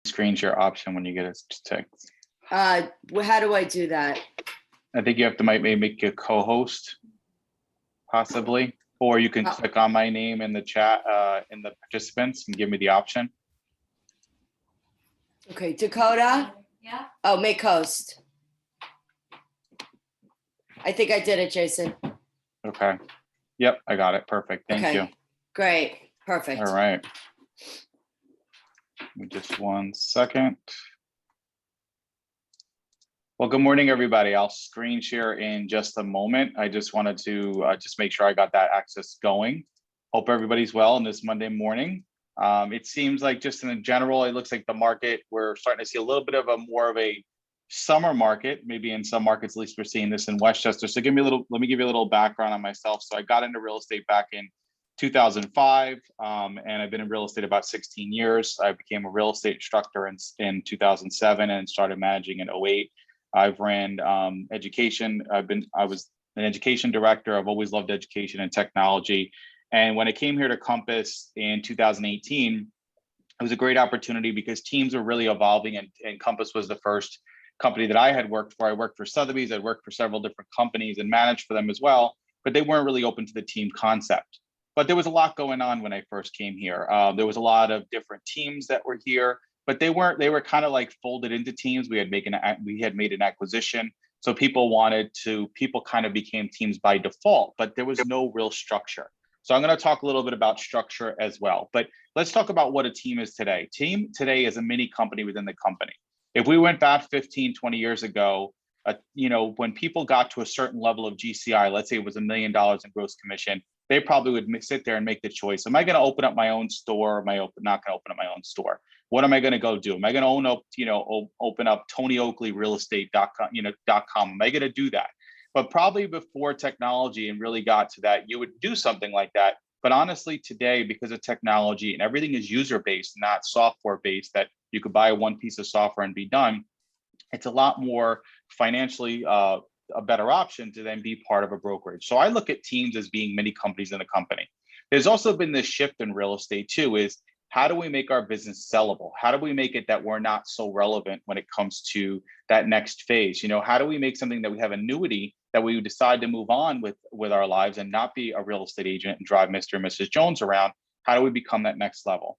screen share option when you get a text. How do I do that? I think you have to maybe make a co-host, possibly, or you can click on my name in the chat, in the participants, and give me the option. Okay, Dakota? Yeah. Oh, make host. I think I did it, Jason. Okay. Yep, I got it. Perfect. Thank you. Great. Perfect. All right. Just 1 second. Well, good morning, everybody. I'll screen share in just a moment. I just wanted to just make sure I got that access going. Hope everybody's well on this Monday morning. It seems like just in general, it looks like the market, we're starting to see a little bit of a more of a summer market. Maybe in some markets, at least we're seeing this in Westchester. So let me give you a little background on myself. So I got into real estate back in 2005, and I've been in real estate about 16 years. I became a real estate instructor in 2007 and started managing in 08. I've ran education. I was an education director. I've always loved education and technology. And when I came here to Compass in 2018, it was a great opportunity because teams are really evolving, and Compass was the first company that I had worked for. I worked for Sotheby's. I worked for several different companies and managed for them as well, but they weren't really open to the team concept. But there was a lot going on when I first came here. There was a lot of different teams that were here, but they were kind of like folded into teams. We had made an acquisition. So people kind of became teams by default, but there was no real structure. So I'm going to talk a little bit about structure as well, but let's talk about what a team is today. Team today is a mini company within the company. If we went back 15, 20 years ago, when people got to a certain level of GCI, let's say it was $1 million in gross commission, they probably would sit there and make the choice. Am I going to open up my own store? Or am I not going to open up my own store? What am I going to go do? Am I going to open up TonyOakleyRealEstate.com? Am I going to do that? But probably before technology and really got to that, you would do something like that. But honestly, today, because of technology and everything is user-based, not software-based, that you could buy one piece of software and be done, it's a lot more financially a better option to then be part of a brokerage. So I look at teams as being many companies in a company. There's also been this shift in real estate too, is how do we make our business sellable? How do we make it that we're not so relevant when it comes to that next phase? How do we make something that we have annuity that we decide to move on with our lives and not be a real estate agent and drive Mr. and Mrs. Jones around? How do we become that next level?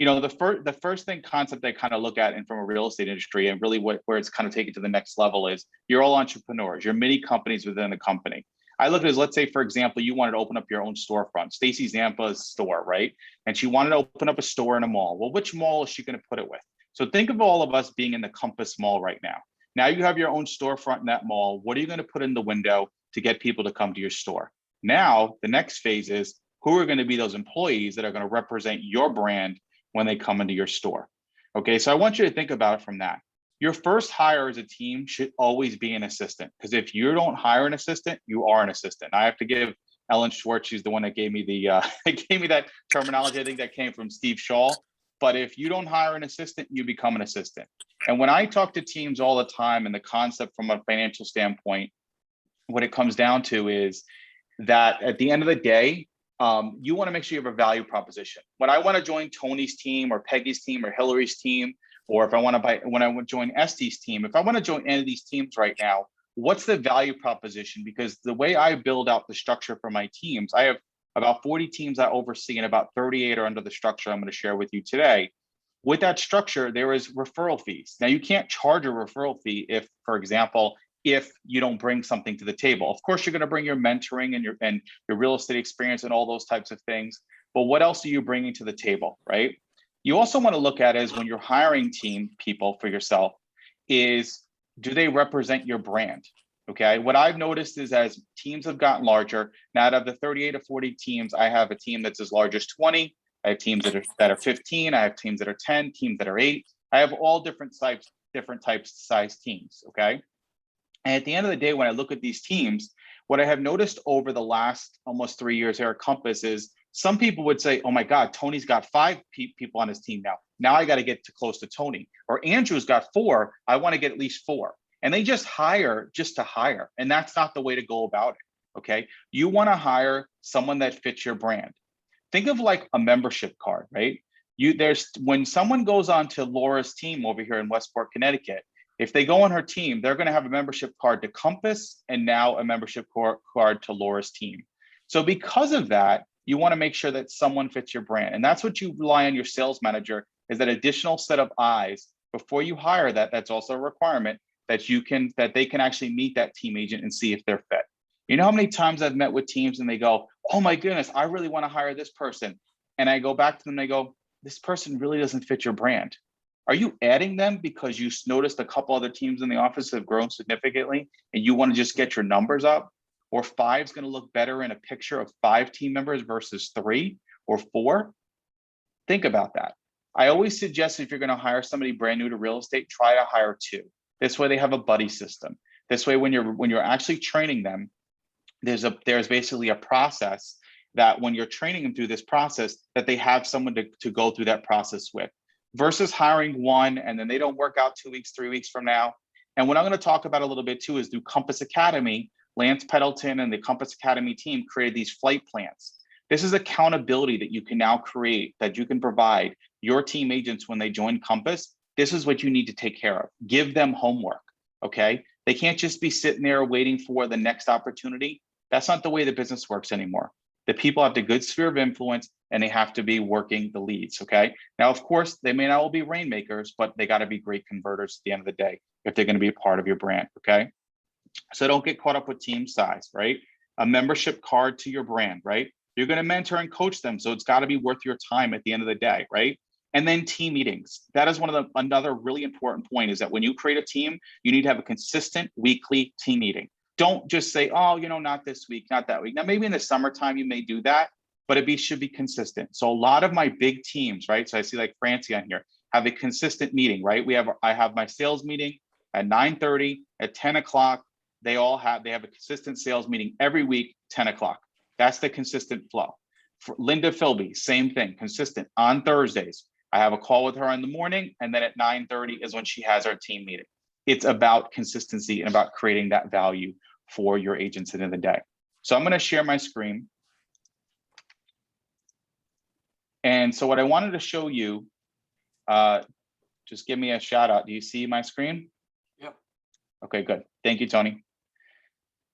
The first concept I kind of look at and from a real estate industry and really where it's kind of taken to the next level is you're all entrepreneurs. You're many companies within the company. I look at it as, let's say, for example, you wanted to open up your own storefront, Stacy Zampa's store, right? And she wanted to open up a store in a mall. Well, which mall is she going to put it with? So think of all of us being in the Compass Mall right now. Now you have your own storefront in that mall. What are you going to put in the window to get people to come to your store? Now, the next phase is who are going to be those employees that are going to represent your brand when they come into your store. Okay, so I want you to think about it from that. Your first hire as a team should always be an assistant, because if you don't hire an assistant, you are an assistant. I have to give Ellen Schwartz, she's the one that gave me that terminology. I think that came from Steve Shaw. But if you don't hire an assistant, you become an assistant. And when I talk to teams all the time, and the concept from a financial standpoint, what it comes down to is that at the end of the day, you want to make sure you have a value proposition. When I want to join Tony's team or Peggy's team or Hillary's team, or when I want to join Estee's team, if I want to join any of these teams right now, what's the value proposition? Because the way I build out the structure for my teams, I have about 40 teams I oversee and about 38 are under the structure I'm going to share with you today. With that structure, there is referral fees. Now, you can't charge a referral fee if, for example, if you don't bring something to the table. Of course, you're going to bring your mentoring and your real estate experience and all those types of things. But what else are you bringing to the table, right? You also want to look at is when you're hiring team people for yourself is, do they represent your brand? Okay. What I've noticed is as teams have gotten larger, now out of the 38 to 40 teams, I have a team that's as large as 20. I have teams that are 15. I have teams that are 10, teams that are 8. I have all different types of size teams. Okay. And at the end of the day, when I look at these teams, what I have noticed over the last almost 3 years here at Compass is some people would say, oh my God, Tony's got 5 people on his team now. Now I got to get close to Tony. Or Andrew's got 4. I want to get at least 4. And they just hire just to hire. And that's not the way to go about it. Okay. You want to hire someone that fits your brand. Think of like a membership card, right? When someone goes on to Laura's team over here in Westport, Connecticut, if they go on her team, they're going to have a membership card to Compass and now a membership card to Laura's team. So because of that, you want to make sure that someone fits your brand. And that's what you rely on your sales manager, is that additional set of eyes before you hire that. That's also a requirement that they can actually meet that team agent and see if they're fit. You know how many times I've met with teams and they go, oh my goodness, I really want to hire this person. And I go back to them and they go, this person really doesn't fit your brand. Are you adding them because you noticed a couple other teams in the office have grown significantly and you want to just get your numbers up? Or 5 is going to look better in a picture of 5 team members versus 3 or 4? Think about that. I always suggest if you're going to hire somebody brand new to real estate, try to hire 2. This way they have a buddy system. This way, when you're actually training them, there's basically a process that when you're training them through this process, that they have someone to go through that process with, versus hiring 1 and then they don't work out 2 weeks, 3 weeks from now. And what I'm going to talk about a little bit too is through Compass Academy. Lance Peddleton and the Compass Academy team created these flight plans. This is accountability that you can now create, that you can provide your team agents when they join Compass. This is what you need to take care of. Give them homework, okay? They can't just be sitting there waiting for the next opportunity. That's not the way the business works anymore. The people have the good sphere of influence and they have to be working the leads, okay? Now, of course, they may not all be rainmakers, but they got to be great converters at the end of the day if they're going to be a part of your brand, okay? So don't get caught up with team size, right? A membership card to your brand, right? You're going to mentor and coach them. So it's got to be worth your time at the end of the day, right? And then team meetings. That is another really important point, is that when you create a team, you need to have a consistent weekly team meeting. Don't just say, oh, not this week, not that week. Now, maybe in the summertime, you may do that, but should be consistent. So a lot of my big teams, right? So I see like Francie on here, have a consistent meeting, right? I have my sales meeting at 9:30, at 10 o'clock. They have a consistent sales meeting every week, 10 o'clock. That's the consistent flow. For Linda Philby, same thing, consistent on Thursdays. I have a call with her in the morning, and then at 9:30 is when she has our team meeting. It's about consistency and about creating that value for your agents at the end of the day. So I'm going to share my screen. And so what I wanted to show you, just give me a shout out. Do you see my screen? Yep. Okay, good. Thank you, Tony.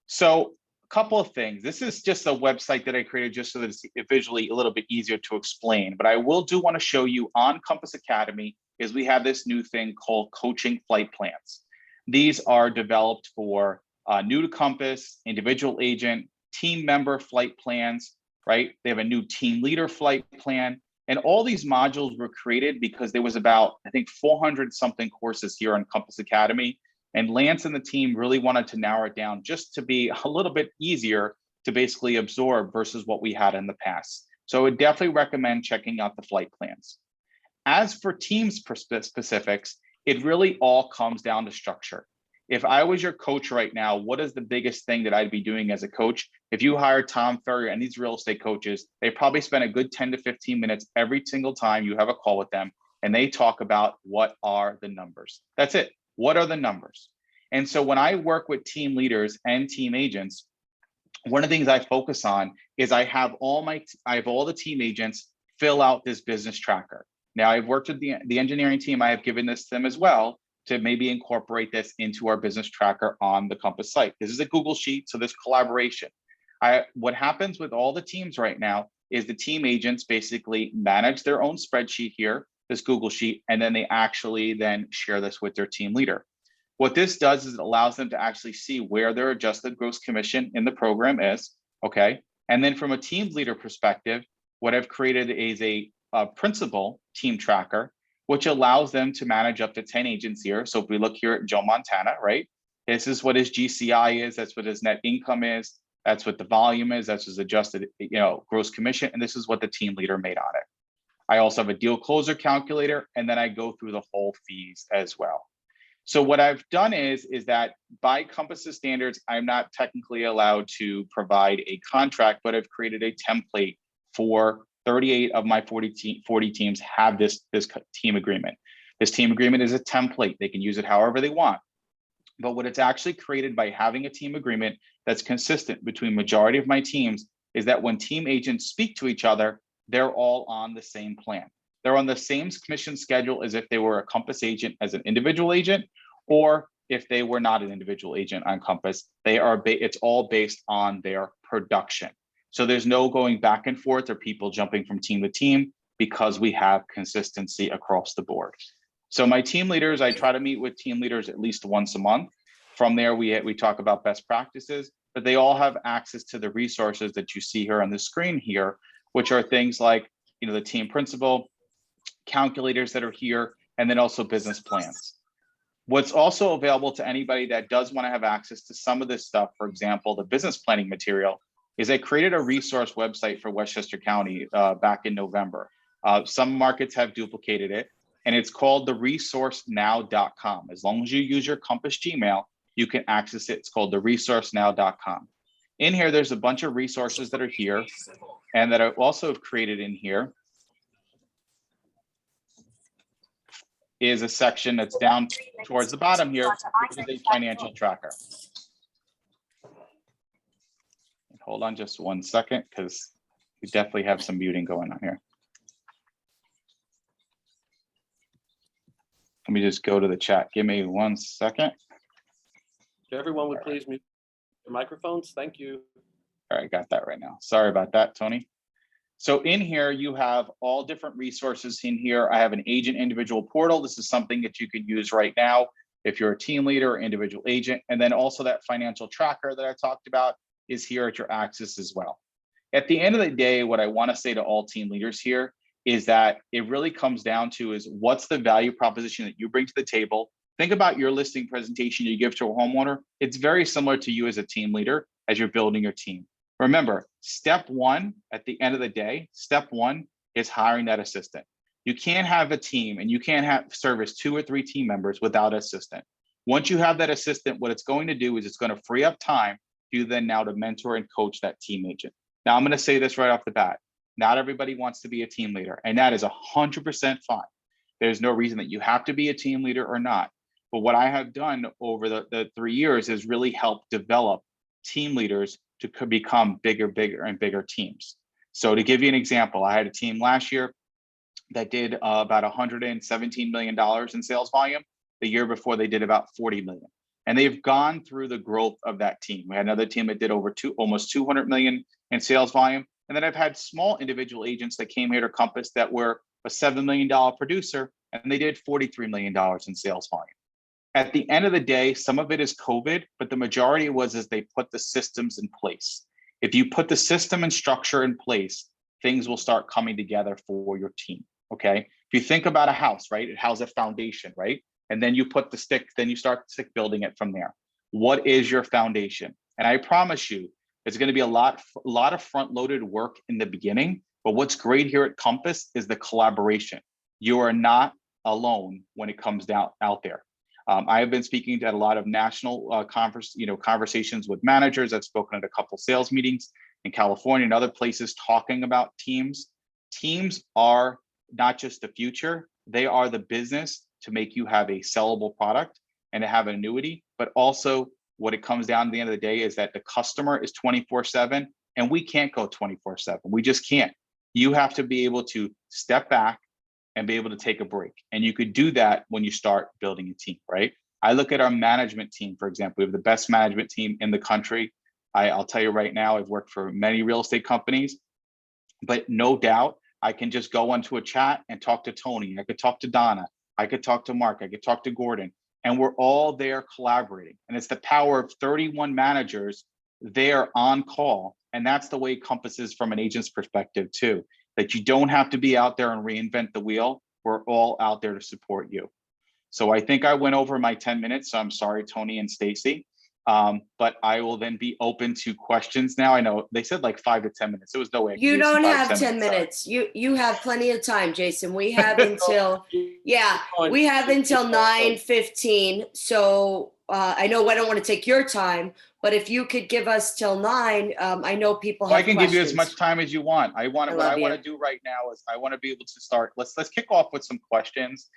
So a couple of things. This is just a website that I created just so that it's visually a little bit easier to explain. But I want to show you on Compass Academy is we have this new thing called coaching flight plans. These are developed for new to Compass, individual agent, team member flight plans, right? They have a new team leader flight plan. And all these modules were created because there was about, I think, 400 something courses here on Compass Academy. And Lance and the team really wanted to narrow it down just to be a little bit easier to basically absorb versus what we had in the past. So I would definitely recommend checking out the flight plans. As for team specifics, it really all comes down to structure. If I was your coach right now, what is the biggest thing that I'd be doing as a coach? If you hire Tom Ferry and these real estate coaches, they probably spend a good 10 to 15 minutes every single time you have a call with them, and they talk about what are the numbers. That's it. What are the numbers? And so when I work with team leaders and team agents, one of the things I focus on is I have all the team agents fill out this business tracker. Now, I've worked with the engineering team. I have given this to them as well to maybe incorporate this into our business tracker on the Compass site. This is a Google Sheet, so there's collaboration. What happens with all the teams right now is the team agents basically manage their own spreadsheet here, this Google Sheet, and then they actually then share this with their team leader. What this does is it allows them to actually see where their adjusted gross commission in the program is, okay? And then from a team leader perspective, what I've created is a principal team tracker, which allows them to manage up to 10 agents here. So if we look here at Joe Montana, right? This is what his GCI is, that's what his net income is, that's what the volume is, that's his adjusted gross commission, and this is what the team leader made on it. I also have a deal closer calculator, and then I go through the whole fees as well. So what I've done is that by Compass's standards, I'm not technically allowed to provide a contract, but I've created a template for 38 of my 40 teams have this team agreement. This team agreement is a template. They can use it however they want. But what it's actually created by having a team agreement that's consistent between majority of my teams is that when team agents speak to each other, they're all on the same plan. They're on the same commission schedule as if they were a Compass agent as an individual agent, or if they were not an individual agent on Compass. It's all based on their production. So there's no going back and forth or people jumping from team to team because we have consistency across the board. So my team leaders, I try to meet with team leaders at least once a month. From there, we talk about best practices, but they all have access to the resources that you see here on the screen here, which are things like, the team principal, calculators that are here, and then also business plans. What's also available to anybody that does want to have access to some of this stuff, for example, the business planning material, is I created a resource website for Westchester County back in November. Some markets have duplicated it, and it's called theresourcenow.com. As long as you use your Compass Gmail, you can access it. It's called theresourcenow.com. In here, there's a bunch of resources that are here and that I also have created in here is a section that's down towards the bottom here, which is a financial tracker. Hold on just one second, because we definitely have some muting going on here. Let me just go to the chat. Give me 1 second. If everyone would please mute their microphones. Thank you. All right, got that right now. Sorry about that, Tony. So in here, you have all different resources in here. I have an agent individual portal. This is something that you can use right now if you're a team leader or individual agent. And then also that financial tracker that I talked about is here at your access as well. At the end of the day, what I want to say to all team leaders here is that it really comes down to is what's the value proposition that you bring to the table. Think about your listing presentation you give to a homeowner. It's very similar to you as a team leader as you're building your team. Remember, step one, at the end of the day, step one is hiring that assistant. You can't have a team and you can't have service 2 or 3 team members without an assistant. Once you have that assistant, what it's going to do is it's going to free up time for you then now to mentor and coach that team agent. Now, I'm going to say this right off the bat. Not everybody wants to be a team leader, and that is 100% fine. There's no reason that you have to be a team leader or not. But what I have done over the 3 years is really help develop team leaders to become bigger and bigger teams. So to give you an example, I had a team last year that did about $117 million in sales volume. The year before, they did about 40 million. And they've gone through the growth of that team. We had another team that did almost 200 million in sales volume. And then I've had small individual agents that came here to Compass that were a $7 million producer, and they did $43 million in sales volume. At the end of the day, some of it is COVID, but the majority is they put the systems in place. If you put the system and structure in place, things will start coming together for your team, okay? If you think about a house, right? It has a foundation, right? And then you put the stick, then you start stick building it from there. What is your foundation? And I promise you, it's going to be a lot of front-loaded work in the beginning, but what's great here at Compass is the collaboration. You are not alone when it comes down out there. I have been speaking at a lot of national conversations with managers. I've spoken at a couple sales meetings in California and other places talking about teams. Teams are not just the future, they are the business to make you have a sellable product and to have an annuity, but also what it comes down to the end of the day is that the customer is 24/7 and we can't go 24/7. We just can't. You have to be able to step back and be able to take a break. And you could do that when you start building a team, right? I look at our management team, for example. We have the best management team in the country. I'll tell you right now, I've worked for many real estate companies, but no doubt I can just go onto a chat and talk to Tony. I could talk to Donna. I could talk to Mark. I could talk to Gordon. And we're all there collaborating. And it's the power of 31 managers there on call. And that's the way Compass is from an agent's perspective too, that you don't have to be out there and reinvent the wheel. We're all out there to support you. So I think I went over my 10 minutes. So I'm sorry, Tony and Stacy. But I will then be open to questions now. I know they said like 5 to 10 minutes. There was no way. You don't have 10 minutes. You have plenty of time, Jason. We have until, we have until 9:15. So I know I don't want to take your time, but if you could give us till 9, I know people have I can questions. give you as much time as you want. What I want to do right now is I want to be able to start. Let's kick off with some questions.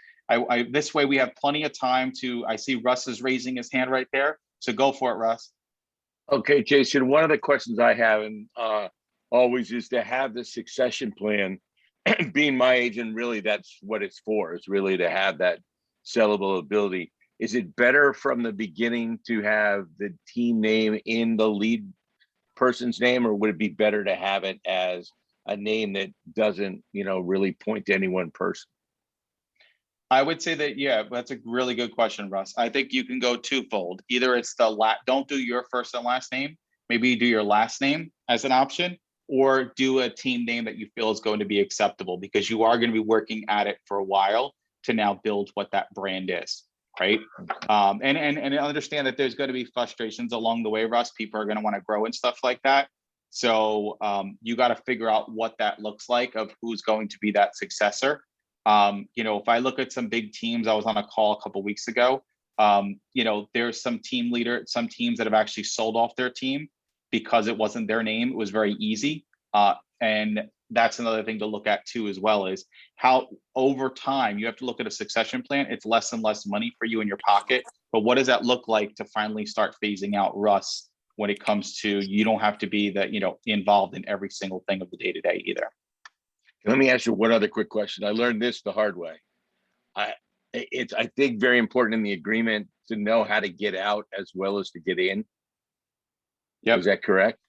This way we have plenty of time to. I see Russ is raising his hand right there. So go for it, Russ. Okay, Jason, one of the questions I have and always is to have the succession plan being my agent, really, that's what it's for. It's really to have that sellable ability. Is it better from the beginning to have the team name in the lead person's name, or would it be better to have it as a name that doesn't, really point to any one person? I would say that, yeah, that's a really good question, Russ. I think you can go twofold. Either it's don't do your first and last name, maybe do your last name as an option, or do a team name that you feel is going to be acceptable, because you are going to be working at it for a while to now build what that brand is, right? And understand that there's going to be frustrations along the way, Russ. People are going to want to grow and stuff like that. So you got to figure out what that looks like of who's going to be that successor. If I look at some big teams, I was on a call a couple of weeks ago. There's some teams that have actually sold off their team because it wasn't their name. It was very easy. And that's another thing to look at too, as well, is how over time you have to look at a succession plan. It's less and less money for you in your pocket. But what does that look like to finally start phasing out Russ when it comes to, you don't have to be involved in every single thing of the day-to-day either. Let me ask you one other quick question. I learned this the hard way. It's, I think, very important in the agreement to know how to get out as well as to get in. Yeah, is that correct?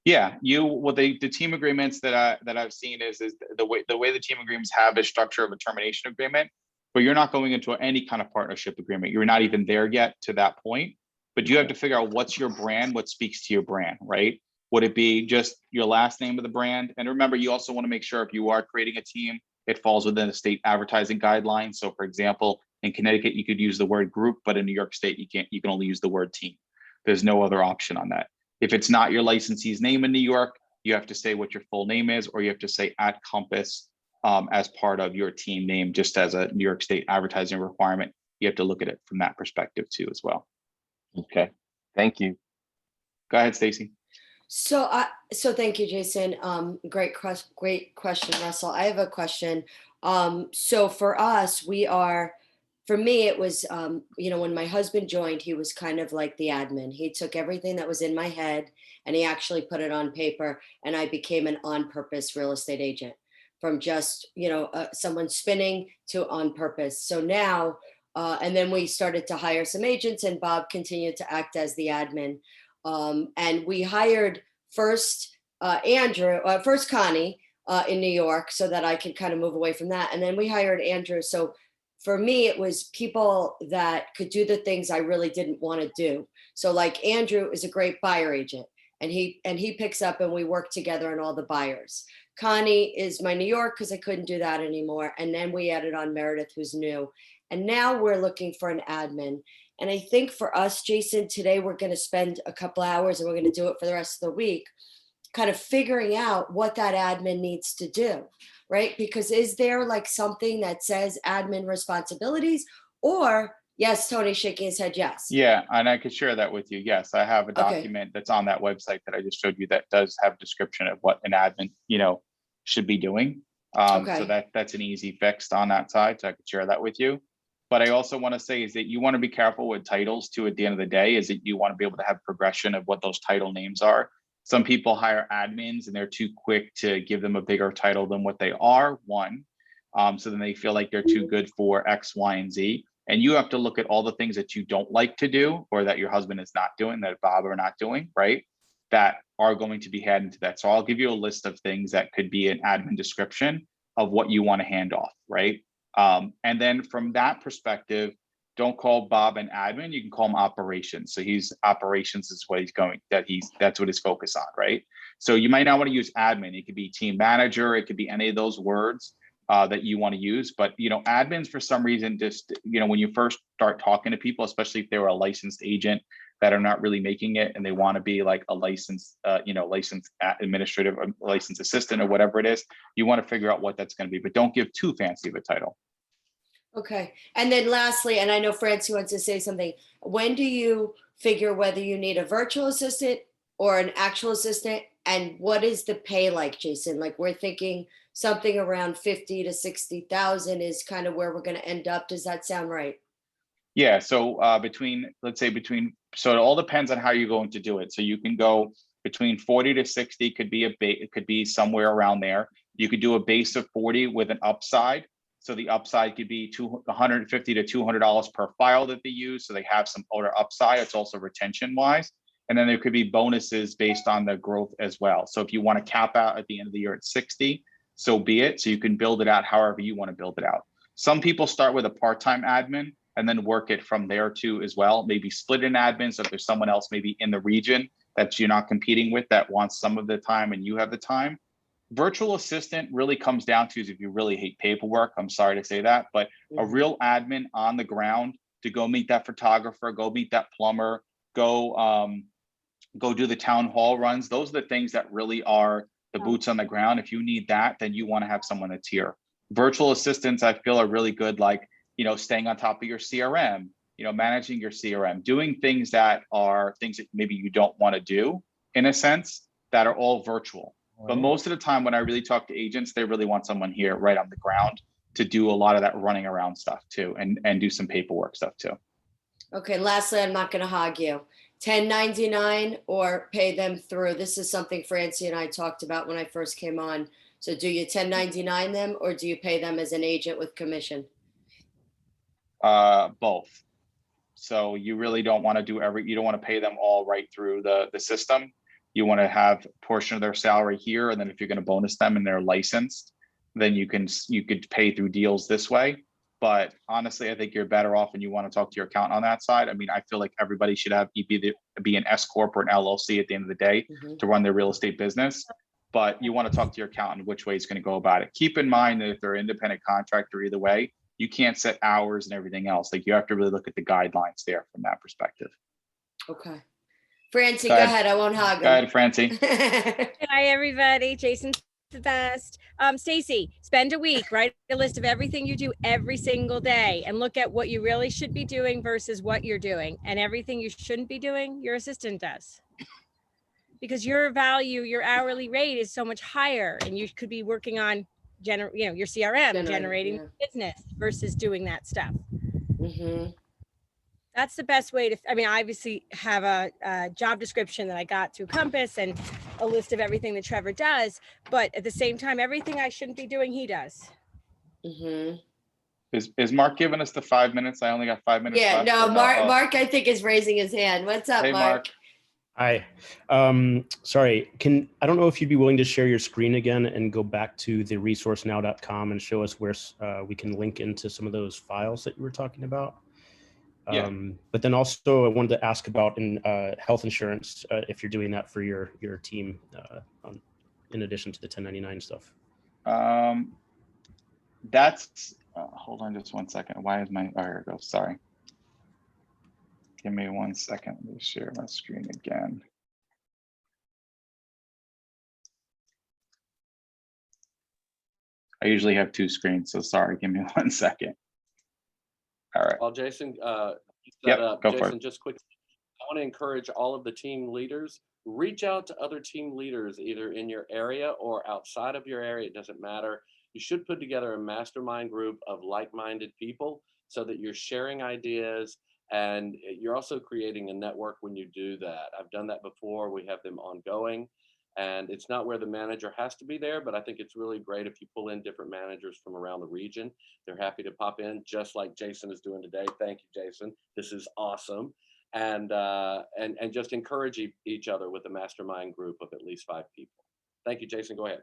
Yeah, the team agreements that I've seen is the way the team agreements have a structure of a termination agreement, but you're not going into any kind of partnership agreement. You're not even there yet to that point, but you have to figure out what's your brand, what speaks to your brand, right? Would it be just your last name of the brand? And remember, you also want to make sure if you are creating a team, it falls within the state advertising guidelines. So for example, in Connecticut, you could use the word group, but in New York State, you can't. You can only use the word team. There's no other option on that. If it's not your licensee's name in New York, you have to say what your full name is, or you have to say at Compass as part of your team name, just as a New York State advertising requirement. You have to look at it from that perspective too, as well. Okay, thank you. Go ahead, Stacy. So thank you, Jason. Great question, Russell. I have a question. So for us, for me, it was, when my husband joined, he was kind of like the admin. He took everything that was in my head and he actually put it on paper, and I became an on-purpose real estate agent, from just, someone spinning to on purpose. So now, and then we started to hire some agents, and Bob continued to act as the admin. And we hired first Connie in New York, so that I could kind of move away from that. And then we hired Andrew. So for me, it was people that could do the things I really didn't want to do. So like Andrew is a great buyer agent, and he picks up, and we work together on all the buyers. Connie is my New York, because I couldn't do that anymore. And then we added on Meredith, who's new. And now we're looking for an admin. And I think for us, Jason, today we're going to spend a couple hours, and we're going to do it for the rest of the week, kind of figuring out what that admin needs to do, right? Because is there like something that says admin responsibilities, or yes, Tony's shaking his head, yes. Yeah, and I could share that with you. Yes, I have a document that's on that website that I just showed you that does have a description of what an admin, should be doing. So that's an easy fix on that side. So I could share that with you. But I also want to say is that you want to be careful with titles too. At the end of the day, is that you want to be able to have progression of what those title names are. Some people hire admins and they're too quick to give them a bigger title than what they are. One, so then they feel like they're too good for X, Y, and Z. And you have to look at all the things that you don't like to do, or that your husband is not doing, that Bob are not doing, right? That are going to be had into that. So I'll give you a list of things that could be an admin description of what you want to hand off, right? And then from that perspective, don't call Bob an admin. You can call him operations. So he's operations is what he's going, that's what his focus on, right? So you might not want to use admin. It could be team manager. It could be any of those words that you want to use. But, admins for some reason, just, when you first start talking to people, especially if they were a licensed agent that are not really making it, and they want to be like a licensed, licensed administrative or licensed assistant or whatever it is, you want to figure out what that's going to be, but don't give too fancy of a title. Okay. And then lastly, and I know Francie wants to say something, when do you figure whether you need a virtual assistant or an actual assistant? And what is the pay like, Jason? Like, we're thinking something around 50 to 60,000 is kind of where we're going to end up. Does that sound right? Yeah. So so it all depends on how you're going to do it. So you can go between 40 to 60 could be somewhere around there. You could do a base of 40 with an upside. So the upside could be $150 to $200 per file that they use. So they have some other upside. It's also retention wise. And then there could be bonuses based on the growth as well. So if you want to cap out at the end of the year at 60, so be it. So you can build it out however you want to build it out. Some people start with a part-time admin and then work it from there too as well. Maybe split an admin. So if there's someone else maybe in the region that you're not competing with that wants some of the time and you have the time. Virtual assistant really comes down to is if you really hate paperwork, I'm sorry to say that, but a real admin on the ground to go meet that photographer, go meet that plumber, go do the town hall runs. Those are the things that really are the boots on the ground. If you need that, then you want to have someone that's here. Virtual assistants, I feel, are really good, like, you know, staying on top of your CRM, you know, managing your CRM, doing things that are things that maybe you don't want to do in a sense that are all virtual. But most of the time when I really talk to agents, they really want someone here right on the ground to do a lot of that running around stuff too, and do some paperwork stuff too. Okay, lastly, I'm not gonna hog you. 1099 or pay them through. This is something Francie and I talked about when I first came on. So do you 1099 them or do you pay them as an agent with commission? Both. So you really don't want to do you don't want to pay them all right through the system. You want to have a portion of their salary here. And then if you're going to bonus them and they're licensed, then you could pay through deals this way. But honestly, I think you're better off and you want to talk to your accountant on that side. I mean, I feel like everybody should be an S Corp or an LLC at the end of the day to run their real estate business. But you want to talk to your accountant which way he's going to go about it. Keep in mind that if they're an independent contractor, either way, you can't set hours and everything else. Like you have to really look at the guidelines there from that perspective. Okay. Francie, go ahead. I won't hog him. Go ahead, Francie. Hi, everybody. Jason's the best. Stacy, spend a week, write a list of everything you do every single day and look at what you really should be doing versus what you're doing. And everything you shouldn't be doing, your assistant does. Because your value, your hourly rate is so much higher and you could be working on your CRM, generating business versus doing that stuff. That's the best way to, I mean, I obviously have a job description that I got through Compass and a list of everything that Trevor does, but at the same time, everything I shouldn't be doing, he does. Is Mark giving us the 5 minutes? I only got 5 minutes Yeah, left. no, Mark, I think is raising his hand. What's up, Hey, Mark? Hi. Sorry, I don't know if you'd be willing to share your screen again and go back to the resourcenow.com and show us where we can link into some of those files that you were talking about. Yeah. But then also I wanted to ask about health insurance, if you're doing that for your team, in addition to the 1099 stuff. That's, hold on just 1 second. Why is my, oh, here it goes. Sorry. Give me 1 second. Let me share my screen again. I usually have 2 screens, so sorry. Give me 1 second. All right. Well, Jason, Yep, go for Jason, it. just quick, I want to encourage all of the team leaders, reach out to other team leaders, either in your area or outside of your area. It doesn't matter. You should put together a mastermind group of like-minded people so that you're sharing ideas and you're also creating a network when you do that. I've done that before. We have them ongoing. And it's not where the manager has to be there, but I think it's really great if you pull in different managers from around the region. They're happy to pop in, just like Jason is doing today. Thank you, Jason. This is awesome. And just encourage each other with a mastermind group of at least 5 people. Thank you, Jason. Go ahead.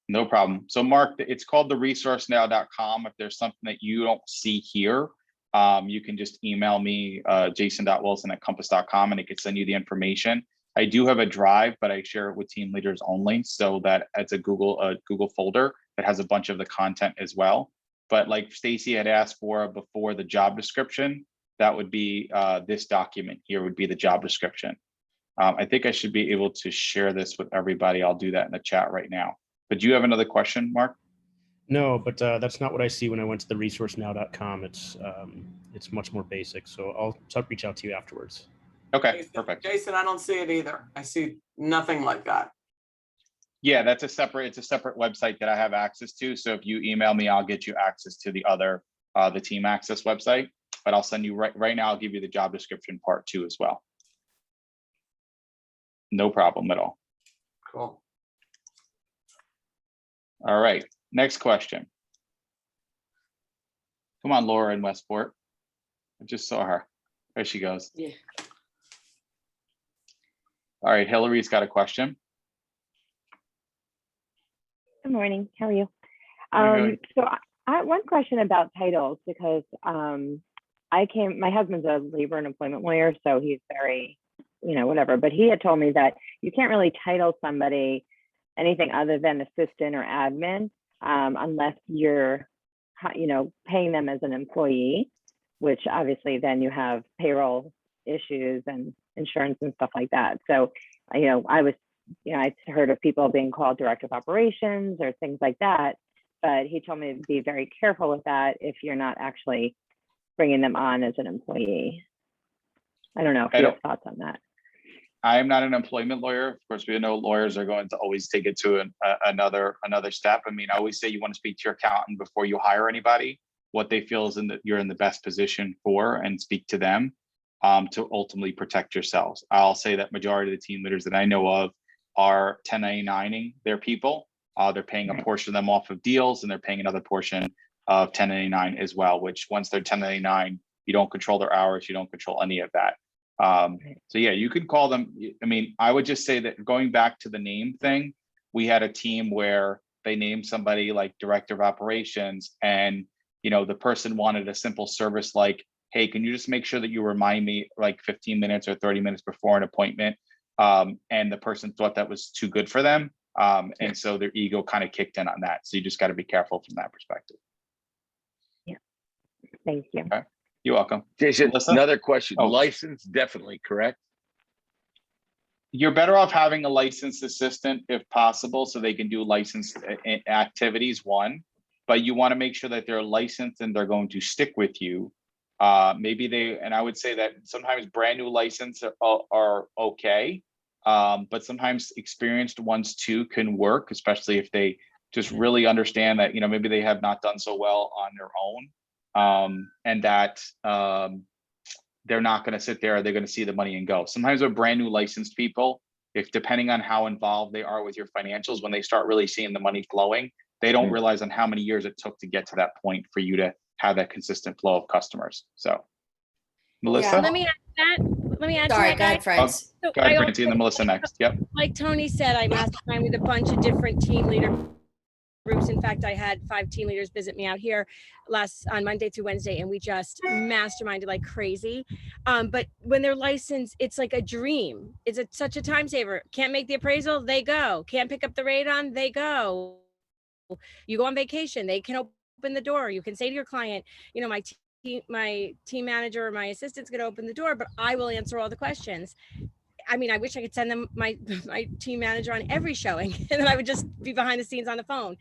No problem. So Mark, it's called the resourcenow.com. If there's something that you don't see here, you can just email me, jason.wilson@compass.com, and it can send you the information. I do have a drive, but I share it with team leaders only, so that it's a Google folder that has a bunch of the content as well. But like Stacy had asked for before, the job description, that would be this document here would be the job description. I think I should be able to share this with everybody. I'll do that in the chat right now. But do you have another question, Mark? No, but that's not what I see when I went to the resourcenow.com. It's much more basic. So I'll reach out to you afterwards. Okay, Jason, perfect. Jason, I don't see it either. I see nothing like that. Yeah, it's a separate website that I have access to. So if you email me, I'll get you access to the other, the Team Access website, but I'll send you right now, I'll give you the job description part 2 as well. No problem at all. Cool. All right, next question. Come on, Laura in Westport. I just saw her. There she goes. Yeah. All right, Hillary's got a question. Good morning. How are you? Morning, So I one question about titles because my husband's a labor and employment lawyer, so he's very, whatever. But he had told me that you can't really title somebody anything other than assistant or admin unless you're, paying them as an employee, which obviously then you have payroll issues and insurance and stuff like that. So, I heard of people being called director of operations or things like that, but he told me to be very careful with that if you're not actually bringing them on as an employee. I don't know if you have thoughts on that. I am not an employment lawyer. Of course, we know lawyers are going to always take it to another step. I mean, I always say you want to speak to your accountant before you hire anybody, what they feel is you're in the best position for, and speak to them to ultimately protect yourselves. I'll say that majority of the team leaders that I know of are 1099ing their people. They're paying a portion of them off of deals, and they're paying another portion of 1099 as well, which once they're 1099, you don't control their hours, you don't control any of that. So yeah, you can call them. I mean, I would just say that going back to the name thing, we had a team where they named somebody like director of operations, and the person wanted a simple service like, hey, can you just make sure that you remind me like 15 minutes or 30 minutes before an appointment? And the person thought that was too good for them. And so their ego kind of kicked in on that. So you just got to be careful from that perspective. Yeah. Thank you. Okay. You're welcome. Jason, Melissa? another question. Oh. License, definitely, correct? You're better off having a licensed assistant if possible, so they can do licensed activities, one, but you want to make sure that they're licensed and they're going to stick with you. And I would say that sometimes brand new license are okay, but sometimes experienced ones too can work, especially if they just really understand that, maybe they have not done so well on their own. And that they're not going to sit there, they're going to see the money and go. Sometimes with brand new licensed people, if depending on how involved they are with your financials, when they start really seeing the money flowing, they don't realize on how many years it took to get to that point for you to have that consistent flow of customers. So, Melissa? Yeah. Let me add to that. Let me add Sorry, to go that. ahead, friends. So Go ahead, I Francie, and then Melissa next. Yep. like Tony said, I mastermind with a bunch of different team leader groups. In fact, I had 5 team leaders visit me out here on Monday through Wednesday, and we just masterminded like crazy. But when they're licensed, it's like a dream. It's such a time saver. Can't make the appraisal, they go. Can't pick up the radon, they go. You go on vacation, they can open the door. You can say to your client, my team manager or my assistant's going to open the door, but I will answer all the questions. I mean, I wish I could send them my team manager on every showing, and then I would just be behind the scenes on the phone.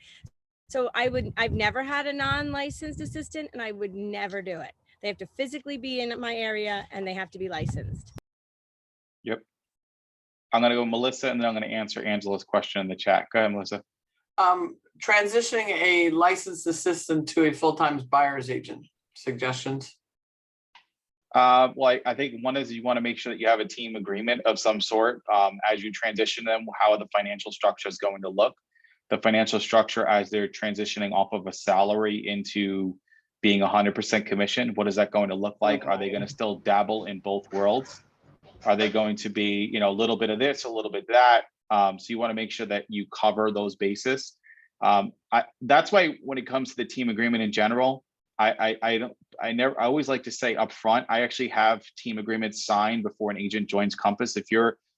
So I've never had a non-licensed assistant, and I would never do it. They have to physically be in my area, and they have to be licensed. Yep. I'm going to go Melissa, and then I'm going to answer Angela's question in the chat. Go ahead, Melissa. Transitioning a licensed assistant to a full-time buyer's agent, suggestions? Well, I think one is you want to make sure that you have a team agreement of some sort as you transition them, how the financial structure is going to look. The financial structure as they're transitioning off of a salary into being 100% commission, what is that going to look like? Are they going to still dabble in both worlds? Are they going to be, a little bit of this, a little bit of that? So you want to make sure that you cover those bases. That's why when it comes to the team agreement in general, I always like to say up front, I actually have team agreements signed before an agent joins Compass.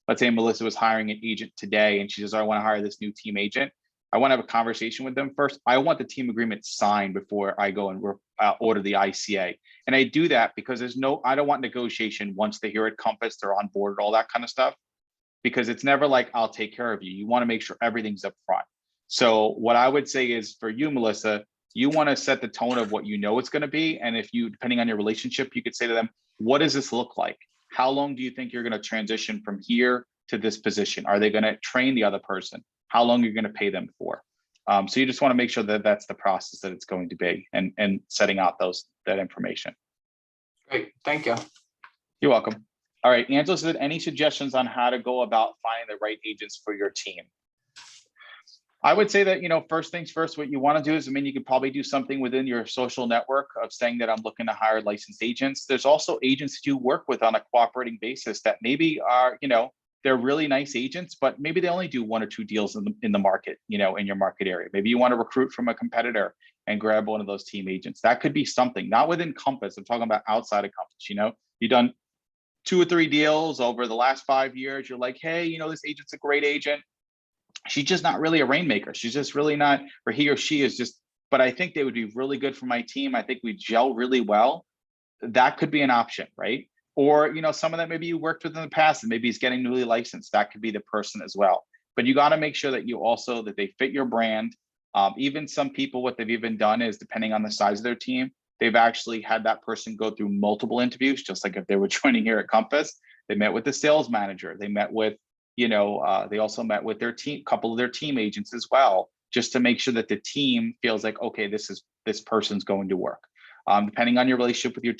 Let's say Melissa was hiring an agent today and she says, I want to hire this new team agent. I want to have a conversation with them first. I want the team agreement signed before I go and order the ICA. And I do that because I don't want negotiation once they're here at Compass, they're on board, all that kind of stuff, because it's never like, I'll take care of you. You want to make sure everything's up front. So what I would say is for you, Melissa, you want to set the tone of what you know it's going to be. And if you, depending on your relationship, you could say to them, what does this look like? How long do you think you're going to transition from here to this position? Are they going to train the other person? How long are you going to pay them for? So you just want to make sure that that's the process that it's going to be and setting out that information. Great, thank you. You're welcome. All right, Angela said, any suggestions on how to go about finding the right agents for your team? I would say that, first things first, what you want to do is, you could probably do something within your social network of saying that I'm looking to hire licensed agents. There's also agents that you work with on a cooperating basis that maybe are, they're really nice agents, but maybe they only do 1 or 2 deals in the market, in your market area. Maybe you want to recruit from a competitor and grab one of those team agents. That could be something, not within Compass. I'm talking about outside of Compass. You've done 2 or 3 deals over the last 5 years. You're like, hey, this agent's a great agent. She's just not really a rainmaker. She's just really not, or he or she is just, but I think they would be really good for my team. I think we gel really well. That could be an option, right? Or, someone that maybe you worked with in the past and maybe he's getting newly licensed. That could be the person as well. But you got to make sure that that they fit your brand. Even some people, what they've even done is, depending on the size of their team, they've actually had that person go through multiple interviews, just like if they were joining here at Compass. They met with the sales manager. They met with, they also met with their team, couple of their team agents as well, just to make sure that the team feels like, okay, this person's going to work. Depending on your relationship with your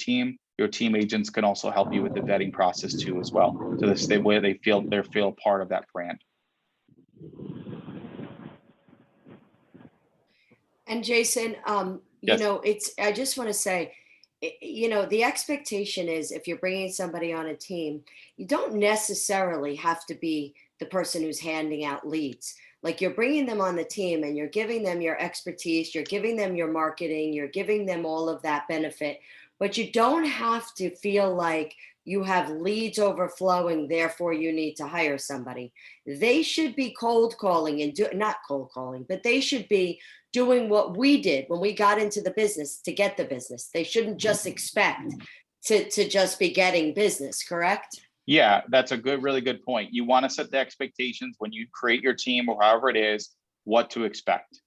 team agents can also help you with the vetting process too, as well. So this the way they feel part of that brand. And Jason, Yes. I just want to say, the expectation is, if you're bringing somebody on a team, you don't necessarily have to be the person who's handing out leads. Like, you're bringing them on the team and you're giving them your expertise, you're giving them your marketing, you're giving them all of that benefit, but you don't have to feel like you have leads overflowing, therefore you need to hire somebody. They should be cold calling and not cold calling, but they should be doing what we did when we got into the business to get the business. They shouldn't just expect to just be getting business, correct? Yeah, that's a really good point. You want to set the expectations when you create your team, or however it is, what to expect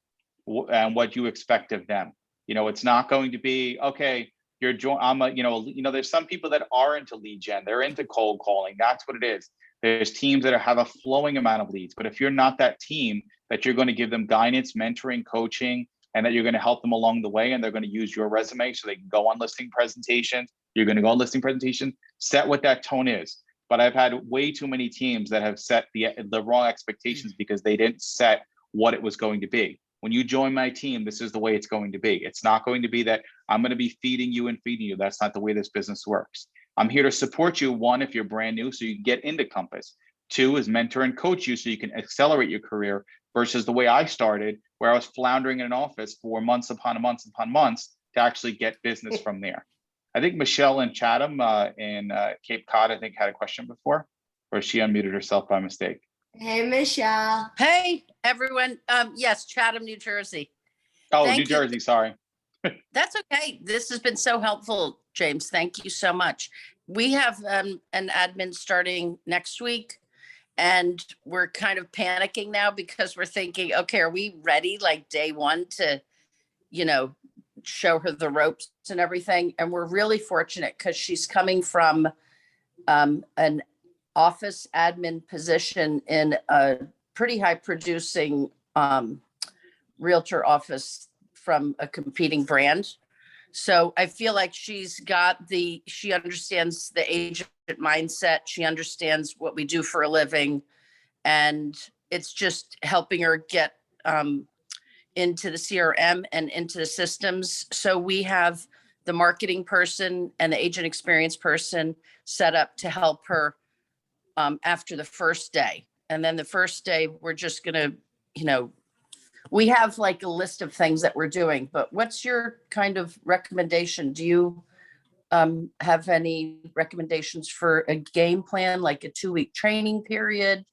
and what you expect of them. It's not going to be, okay, there's some people that are into lead gen. They're into cold calling. That's what it is. There's teams that have a flowing amount of leads, but if you're not that team, that you're going to give them guidance, mentoring, coaching, and that you're going to help them along the way, and they're going to use your resume so they can go on listing presentations. You're going to go on listing presentation, set what that tone is. But I've had way too many teams that have set the wrong expectations because they didn't set what it was going to be. When you join my team, this is the way it's going to be. It's not going to be that I'm going to be feeding you and feeding you. That's not the way this business works. I'm here to support you. 1, if you're brand new, so you can get into Compass. 2 is mentor and coach you so you can accelerate your career, versus the way I started, where I was floundering in an office for months upon months to actually get business from there. I think Michelle in Chatham in Cape Cod, I think, had a question before, or she unmuted herself by mistake. Hey, Michelle. Hey, everyone. Yes, Chatham, New Jersey. Oh, Thank New you. Jersey, sorry. That's okay. This has been so helpful, James. Thank you so much. We have an admin starting next week, and we're kind of panicking now because we're thinking, okay, are we ready like day 1 to, show her the ropes and everything? And we're really fortunate because she's coming from an office admin position in a pretty high producing realtor office from a competing brand. So I feel like she understands the agent mindset. She understands what we do for a living. And it's just helping her get into the CRM and into the systems. So we have the marketing person and the agent experience person set up to help her after the first day. And then the first day, we're just going to, we have like a list of things that we're doing, but what's your kind of recommendation? Do you have any recommendations for a game plan, like a 2-week training period?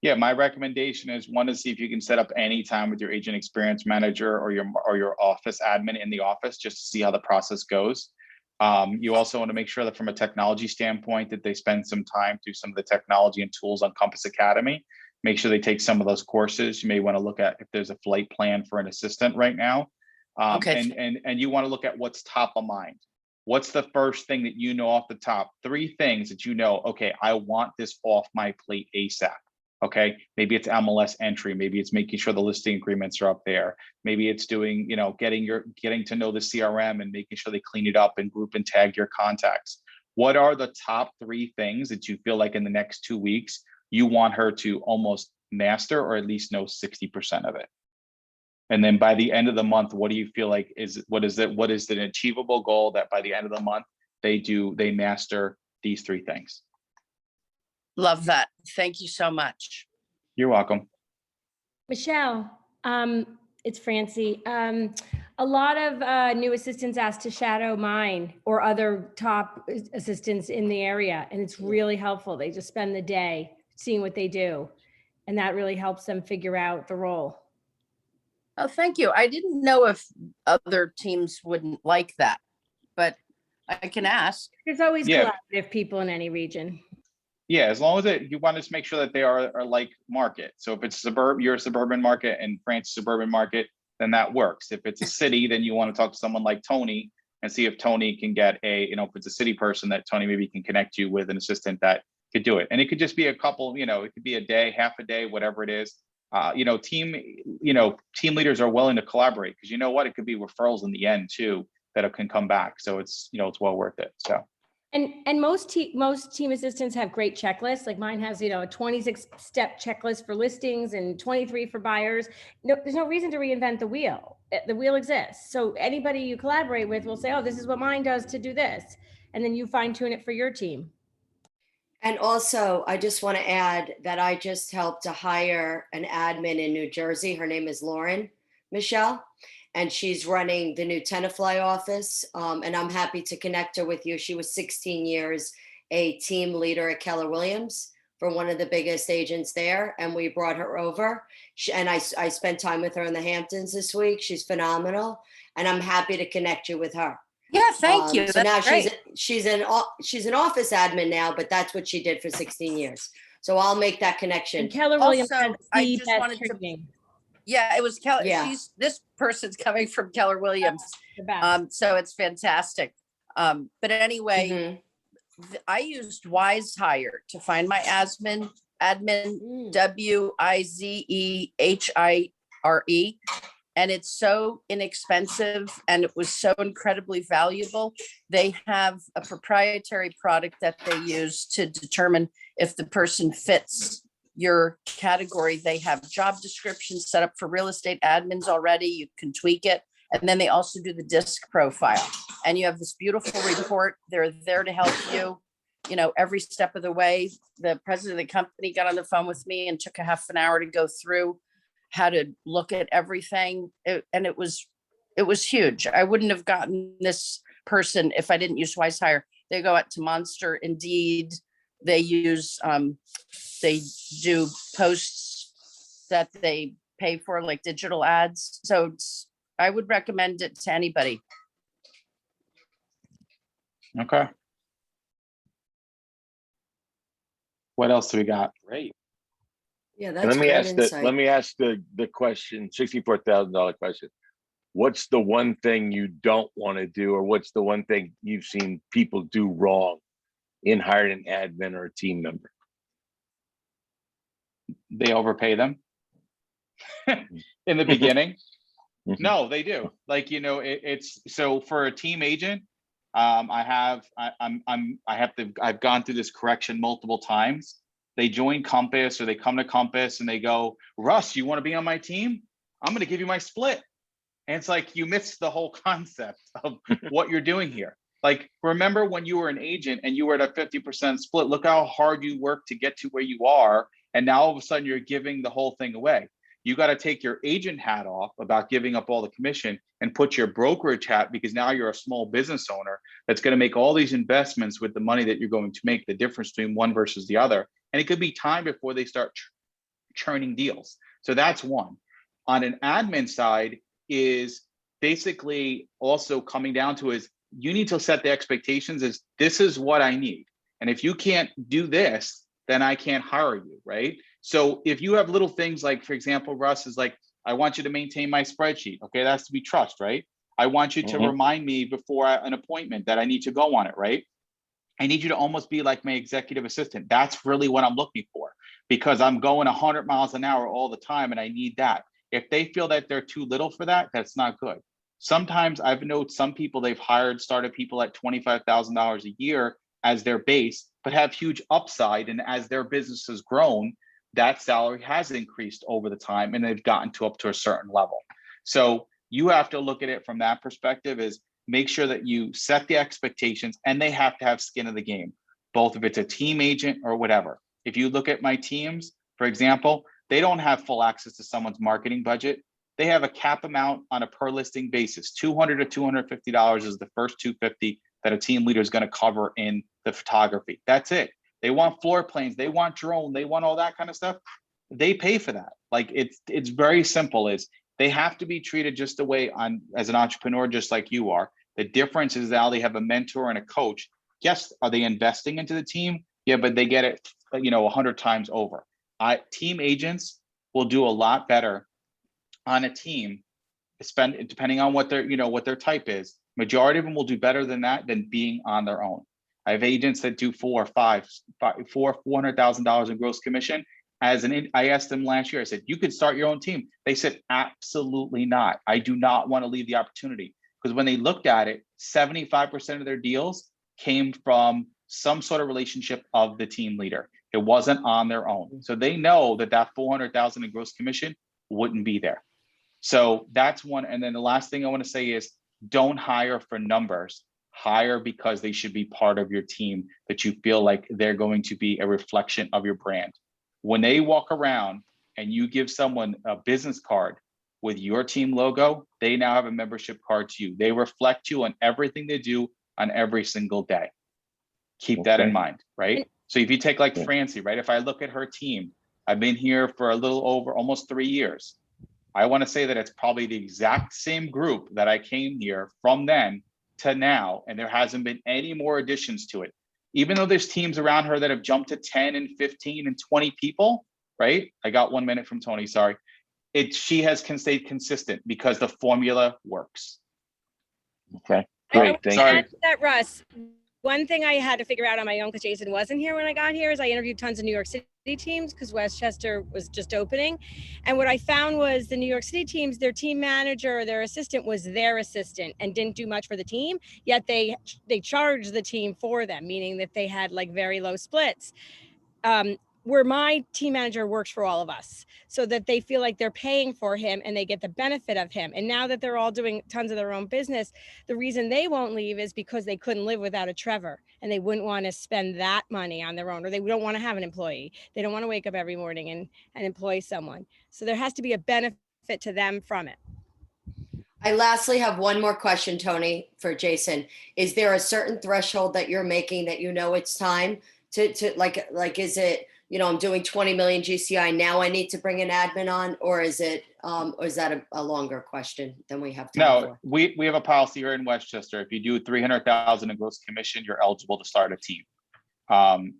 Yeah, my recommendation is, 1, to see if you can set up any time with your agent experience manager or your office admin in the office, just to see how the process goes. You also want to make sure that from a technology standpoint, that they spend some time through some of the technology and tools on Compass Academy. Make sure they take some of those courses. You may want to look at if there's a flight plan for an assistant right now. Okay. And you want to look at what's top of mind. What's the first thing that off the top? 3 things that okay, I want this off my plate ASAP. Okay, maybe it's MLS entry, maybe it's making sure the listing agreements are up there, maybe it's doing, getting to know the CRM and making sure they clean it up and group and tag your contacts. What are the top 3 things that you feel like in the next 2 weeks you want her to almost master or at least know 60% of it. And then by the end of the month, what do you feel like what is an achievable goal that by the end of the month they master these 3 things? Love that. Thank you so much. You're welcome. Michelle, it's Francie. A lot of new assistants ask to shadow mine or other top assistants in the area, and it's really helpful. They just spend the day seeing what they do, and that really helps them figure out the role. Oh, thank you. I didn't know if other teams wouldn't like that, but I can ask. There's always Yeah. collaborative people in any region. Yeah, as long as you want to make sure that they are like market. So if it's you're a suburban market and France suburban market, then that works. If it's a city, then you want to talk to someone like Tony and see if Tony can get if it's a city person, that Tony maybe can connect you with an assistant that could do it. And it could just be a couple, it could be a day, half a day, whatever it is. Team leaders are willing to collaborate because you know what, it could be referrals in the end too that can come back. So it's it's well worth it. So. And most team assistants have great checklists. Like mine has, a 26-step checklist for listings and 23 for buyers. No, there's no reason to reinvent the wheel. The wheel exists. So anybody you collaborate with will say, oh, this is what mine does to do this. And then you fine tune it for your team. And also, I just want to add that I just helped to hire an admin in New Jersey. Her name is Lauren Michelle, and she's running the new Tenafly office. And I'm happy to connect her with you. She was 16 years a team leader at Keller Williams for one of the biggest agents there. And we brought her over. I spent time with her in the Hamptons this week. She's phenomenal. And I'm happy to connect you with her. Yeah, thank you. So now That's great. she's an office admin now, but that's what she did for 16 years. So I'll make that connection. And Keller Williams Also, has I the just best wanted to- training. Yeah, it was Keller. Yeah. This person's coming from Keller Williams. The best. So it's fantastic. But anyway, Mhm. I used Wise Hire to find my admin, WIZEHIRE. And it's so inexpensive and it was so incredibly valuable. They have a proprietary product that they use to determine if the person fits your category. They have job descriptions set up for real estate admins already. You can tweak it. And then they also do the disc profile. And you have this beautiful report. They're there to help you, every step of the way. The president of the company got on the phone with me and took a half an hour to go through how to look at everything. And it was huge. I wouldn't have gotten this person if I didn't use Wise Hire. They go out to Monster, Indeed. They use, they do posts that they pay for, like digital ads. So I would recommend it to anybody. Okay. What else do we got? Great. Yeah, And that's let me great ask insight. the question, $64,000 question. What's the one thing you don't want to do, or what's the one thing you've seen people do wrong in hiring an admin or a team member? They overpay them in the beginning. Mhm. No, they do. Like, it's so for a team agent, I've gone through this correction multiple times. They join Compass or they come to Compass and they go, Russ, you want to be on my team? I'm going to give you my split. And it's like, you missed the whole concept of what you're doing here. Like, remember when you were an agent and you were at a 50% split, look how hard you worked to get to where you are. And now all of a sudden you're giving the whole thing away. You got to take your agent hat off about giving up all the commission and put your brokerage hat, because now you're a small business owner that's going to make all these investments with the money that you're going to make, the difference between one versus the other. And it could be time before they start churning deals. So that's one. On an admin side is basically also coming down to is you need to set the expectations as this is what I need. And if you can't do this, then I can't hire you, right? So if you have little things like, for example, Russ is like, I want you to maintain my spreadsheet. Okay, that has to be trust, right? I want you to remind me before an appointment that I need to go on it, right? I need you to almost be like my executive assistant. That's really what I'm looking for, because I'm going 100 miles an hour all the time and I need that. If they feel that they're too little for that, that's not good. Sometimes I've known some people they've started people at $25,000 a year as their base, but have huge upside. And as their business has grown, that salary has increased over the time and they've gotten to up to a certain level. So you have to look at it from that perspective, is make sure that you set the expectations, and they have to have skin in the game, both if it's a team agent or whatever. If you look at my teams, for example, they don't have full access to someone's marketing budget. They have a cap amount on a per listing basis. $200 to $250 is the first $250 that a team leader is going to cover in the photography. That's it. They want floor plans, they want drone, they want all that kind of stuff. They pay for that. Like it's very simple. Is they have to be treated just the way as an entrepreneur, just like you are. The difference is now they have a mentor and a coach. Yes, are they investing into the team? Yeah, but they get it, 100 times over. Team agents will do a lot better on a team, depending on what their type is. Majority of them will do better than that than being on their own. I have agents that do $400,000 in gross commission. I asked them last year, I said, you could start your own team. They said, absolutely not. I do not want to leave the opportunity. Because when they looked at it, 75% of their deals came from some sort of relationship of the team leader. It wasn't on their own. So they know that $400,000 in gross commission wouldn't be there. So that's one. And then the last thing I want to say is, don't hire for numbers. Hire because they should be part of your team, that you feel like they're going to be a reflection of your brand. When they walk around and you give someone a business card with your team logo, they now have a membership card to you. They reflect you on everything they do on every single day. Keep that in mind, right? So if you take like Francie, right? If I look at her team, I've been here for a little over almost 3 years. I want to say that it's probably the exact same group that I came here from then to now, and there hasn't been any more additions to it. Even though there's teams around her that have jumped to 10 and 15 and 20 people, right? I got 1 minute from Tony, sorry. She has stayed consistent because the formula works. Okay, great, thank you. That, Russ, one thing I had to figure out on my own, because Jason wasn't here when I got here, is I interviewed tons of New York City teams because Westchester was just opening. And what I found was the New York City teams, their team manager or their assistant was their assistant and didn't do much for the team, yet they charged the team for them, meaning that they had like very low splits. Where my team manager works for all of us, so that they feel like they're paying for him and they get the benefit of him. And now that they're all doing tons of their own business, the reason they won't leave is because they couldn't live without a Trevor, and they wouldn't want to spend that money on their own, or they don't want to have an employee. They don't want to wake up every morning and employ someone. So there has to be a benefit to them from it. I lastly have one more question, Tony, for Jason. Is there a certain threshold that you're making that it's time to like, is it, I'm doing 20 million GCI, now I need to bring an admin on, or is it, or is that a longer question than we have time for? No, we have a policy here in Westchester. If you do 300,000 in gross commission, you're eligible to start a team.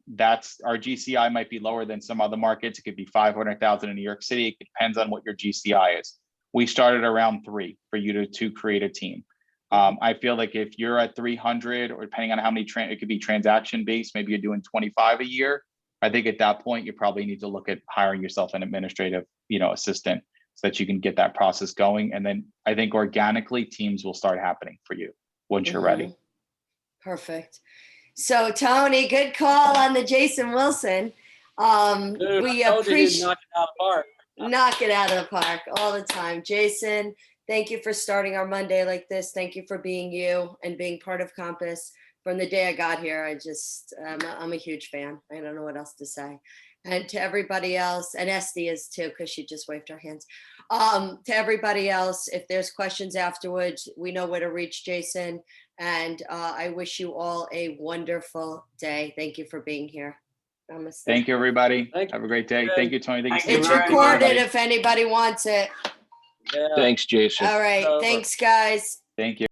That's our GCI might be lower than some other markets. It could be 500,000 in New York City. It depends on what your GCI is. We started around 3 for you to create a team. I feel like if you're at 300, or depending on how many, it could be transaction based, maybe you're doing 25 a year. I think at that point, you probably need to look at hiring yourself an administrative, assistant, so that you can get that process going. And then I think organically teams will start happening for you once you're ready. Perfect. So Tony, good call on the Jason Wilson. Dude, We I told you he'd appreciate knock it out of the park. knock it out of the park all the time. Jason, thank you for starting our Monday like this. Thank you for being you and being part of Compass. From the day I got here, I'm a huge fan. I don't know what else to say. And to everybody else, and Esty is too, because she just waved her hands. To everybody else, if there's questions afterwards, we know where to reach Jason. And I wish you all a wonderful day. Thank you for being here. Namaste. Thank you, everybody. Thank you. Have a great day. Thank you, Tony. Thank you, It's Steve. recorded if anybody wants it. Yeah. Thanks, Jason. All right. Over. Thanks, guys. Thank you.